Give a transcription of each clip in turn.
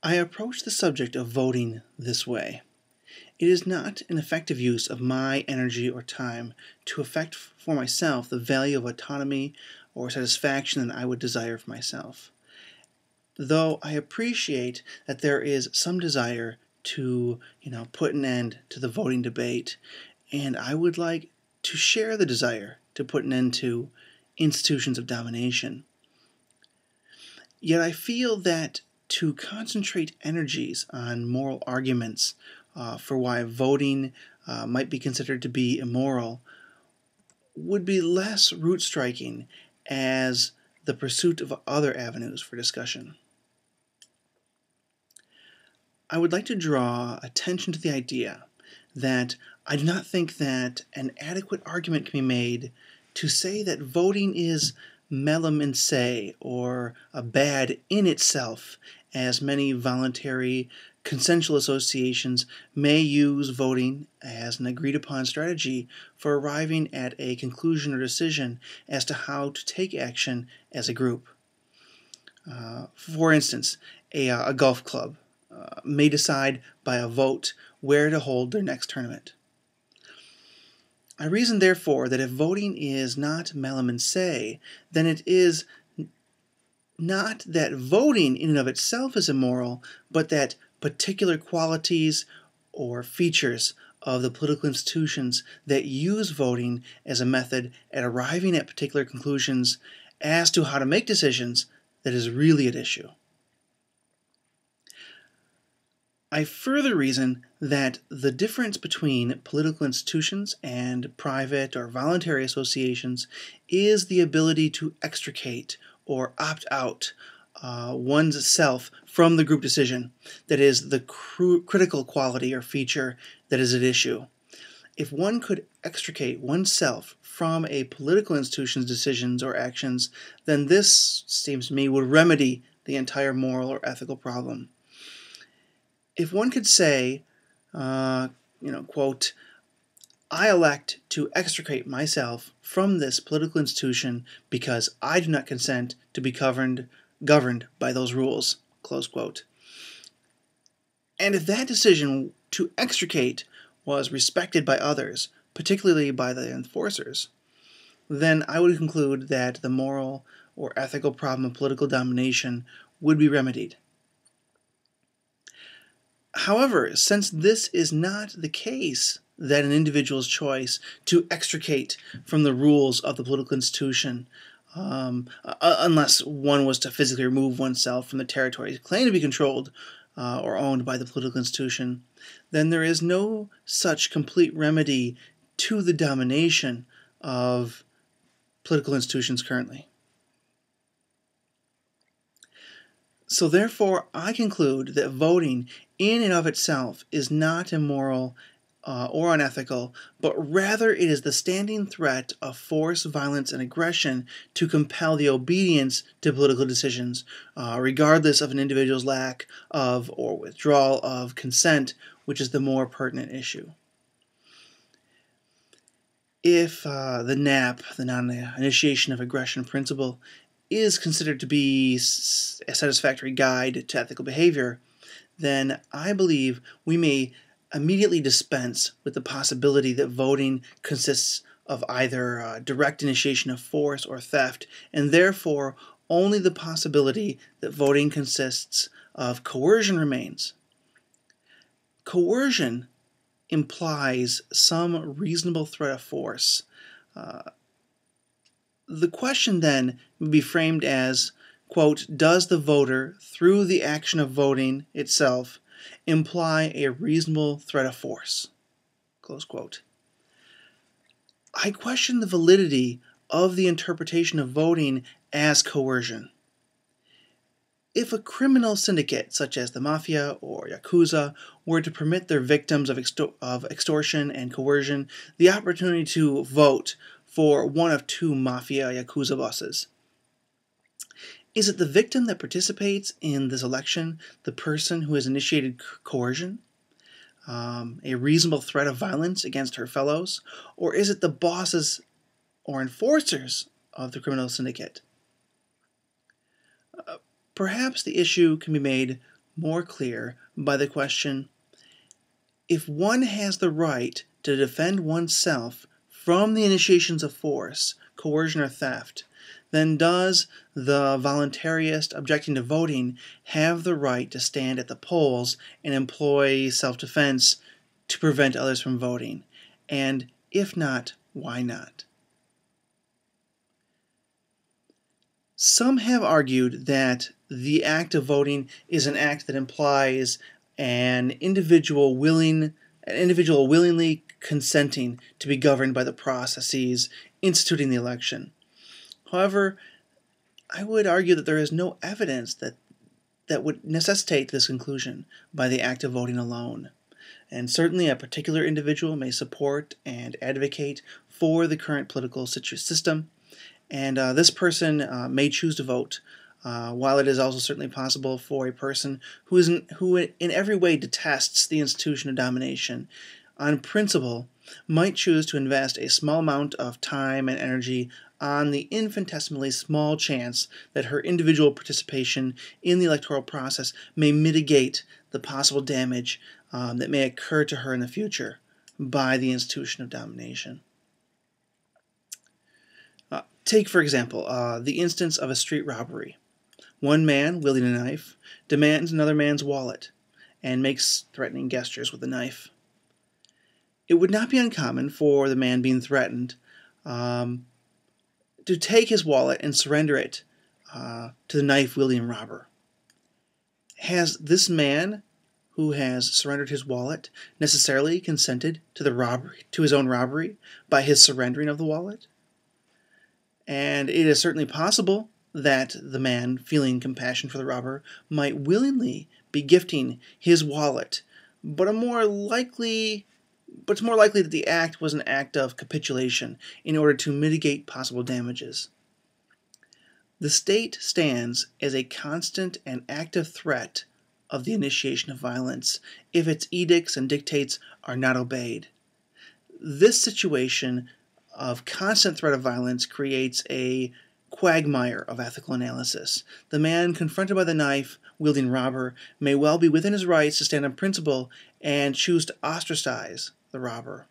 I approach the subject of voting this way. It is not an effective use of my energy or time to affect for myself the value of autonomy or satisfaction that I would desire for myself. Though I appreciate that there is some desire to, put an end to the voting debate, and I would like to share the desire to put an end to institutions of domination. Yet I feel that to concentrate energies on moral arguments for why voting might be considered to be immoral would be less root striking as the pursuit of other avenues for discussion. I would like to draw attention to the idea that I do not think that an adequate argument can be made to say that voting is melem in se, or a bad in itself, as many voluntary consensual associations may use voting as an agreed upon strategy for arriving at a conclusion or decision as to how to take action as a group. For instance, a golf club may decide by a vote where to hold their next tournament. I reason, therefore, that if voting is not melem in se, then it is not that voting in and of itself is immoral, but that particular qualities or features of the political institutions that use voting as a method at arriving at particular conclusions as to how to make decisions that is really at issue. I further reason that the difference between political institutions and private or voluntary associations is the ability to extricate or opt out one's self from the group decision, that is, the critical quality or feature that is at issue. If one could extricate oneself from a political institution's decisions or actions, then this, seems to me, would remedy the entire moral or ethical problem. If one could say, quote, I elect to extricate myself from this political institution because I do not consent to be governed by those rules, close quote. And if that decision to extricate was respected by others, particularly by the enforcers, then I would conclude that the moral or ethical problem of political domination would be remedied. However, since this is not the case, that an individual's choice to extricate from the rules of the political institution, unless one was to physically remove oneself from the territory claimed to be controlled or owned by the political institution, then there is no such complete remedy to the domination of political institutions currently. So therefore, I conclude that voting in and of itself is not immoral or unethical, but rather it is the standing threat of force, violence, and aggression to compel the obedience to political decisions, regardless of an individual's lack of or withdrawal of consent, which is the more pertinent issue. If the NAP, the non-initiation of aggression principle, is considered to be a satisfactory guide to ethical behavior, then I believe we may immediately dispense with the possibility that voting consists of either direct initiation of force or theft, and therefore only the possibility that voting consists of coercion remains. Coercion implies some reasonable threat of force. The question then may be framed as, quote, does the voter, through the action of voting itself, imply a reasonable threat of force? Close quote. I question the validity of the interpretation of voting as coercion. If a criminal syndicate, such as the mafia or yakuza, were to permit their victims of extortion and coercion the opportunity to vote for one of two mafia yakuza bosses, is it the victim that participates in this election the person who has initiated coercion, a reasonable threat of violence against her fellows, or is it the bosses or enforcers of the criminal syndicate? Perhaps the issue can be made more clear by the question, if one has the right to defend oneself from the initiations of force, coercion, or theft, then does the voluntarist objecting to voting have the right to stand at the polls and employ self-defense to prevent others from voting? And if not, why not? Some have argued that the act of voting is an act that implies an individual willingly consenting to be governed by the processes instituting the election. However, I would argue that there is no evidence that would necessitate this conclusion by the act of voting alone. And certainly a particular individual may support and advocate for the current political system, and this person may choose to vote, while it is also certainly possible for a person who in every way detests the institution of domination, on principle, might choose to invest a small amount of time and energy on the infinitesimally small chance that her individual participation in the electoral process may mitigate the possible damage that may occur to her in the future by the institution of domination. Take, for example, the instance of a street robbery. One man, wielding a knife, demands another man's wallet and makes threatening gestures with the knife. It would not be uncommon for the man being threatened to take his wallet and surrender it to the knife-wielding robber. Has this man who has surrendered his wallet necessarily consented to his own robbery by his surrendering of the wallet? And it is certainly possible that the man, feeling compassion for the robber, might willingly be gifting his wallet, but it's more likely that the act was an act of capitulation in order to mitigate possible damages. The state stands as a constant and active threat of the initiation of violence if its edicts and dictates are not obeyed. This situation of constant threat of violence creates a quagmire of ethical analysis. The man confronted by the knife-wielding robber may well be within his rights to stand on principle and choose to ostracize the robber.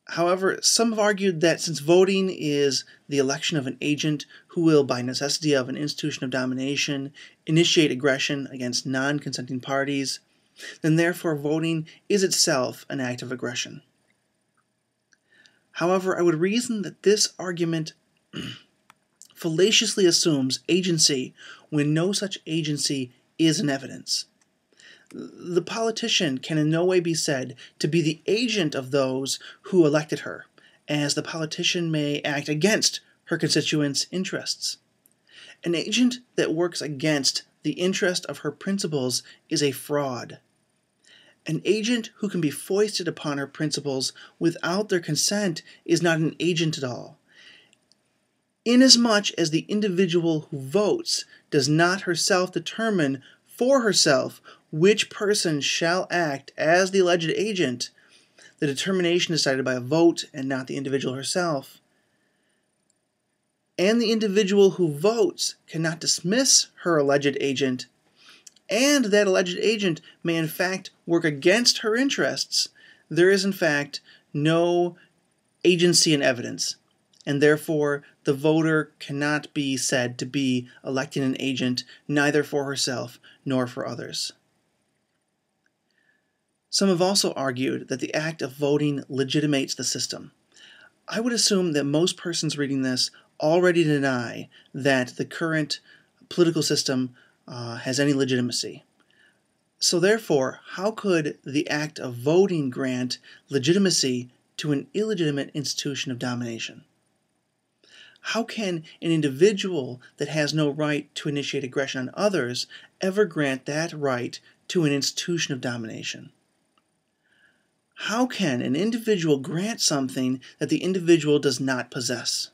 However, some have argued that since voting is the election of an agent who will, by necessity of an institution of domination, initiate aggression against non-consenting parties, then therefore voting is itself an act of aggression. However, I would reason that this argument fallaciously assumes agency when no such agency is in evidence. The politician can in no way be said to be the agent of those who elected her, as the politician may act against her constituents' interests. An agent that works against the interest of her principles is a fraud. An agent who can be foisted upon her principles without their consent is not an agent at all. Inasmuch as the individual who votes does not herself determine for herself which person shall act as the alleged agent, the determination is decided by a vote and not the individual herself. And the individual who votes cannot dismiss her alleged agent, and that alleged agent may in fact work against her interests. There is in fact no agency in evidence, and therefore the voter cannot be said to be electing an agent neither for herself nor for others. Some have also argued that the act of voting legitimates the system. I would assume that most persons reading this already deny that the current political system has any legitimacy. So therefore, how could the act of voting grant legitimacy to an illegitimate institution of domination? How can an individual that has no right to initiate aggression on others ever grant that right to an institution of domination? How can an individual grant something that the individual does not possess?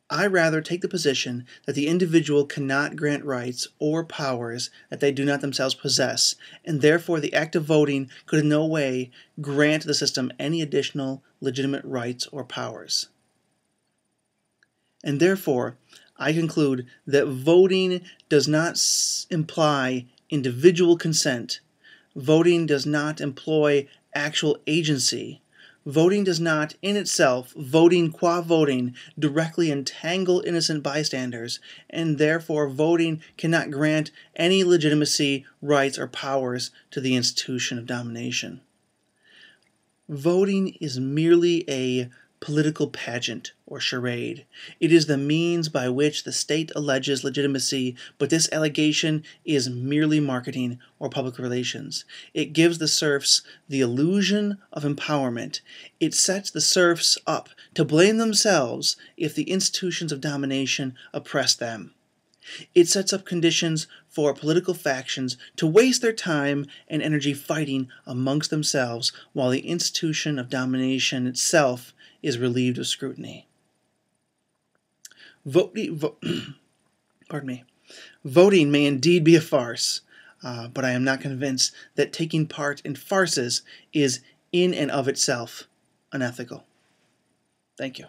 I rather take the position that the individual cannot grant rights or powers that they do not themselves possess, and therefore the act of voting could in no way grant the system any additional legitimate rights or powers. And therefore, I conclude that voting does not imply individual consent. Voting does not employ actual agency. Voting does not, in itself, voting qua voting, directly entangle innocent bystanders, and therefore voting cannot grant any legitimacy, rights, or powers to the institution of domination. Voting is merely a political pageant or charade. It is the means by which the state alleges legitimacy, but this allegation is merely marketing or public relations. It gives the serfs the illusion of empowerment. It sets the serfs up to blame themselves if the institutions of domination oppress them. It sets up conditions for political factions to waste their time and energy fighting amongst themselves while the institution of domination itself is relieved of scrutiny. Voting may indeed be a farce, but I am not convinced that taking part in farces is in and of itself unethical. Thank you.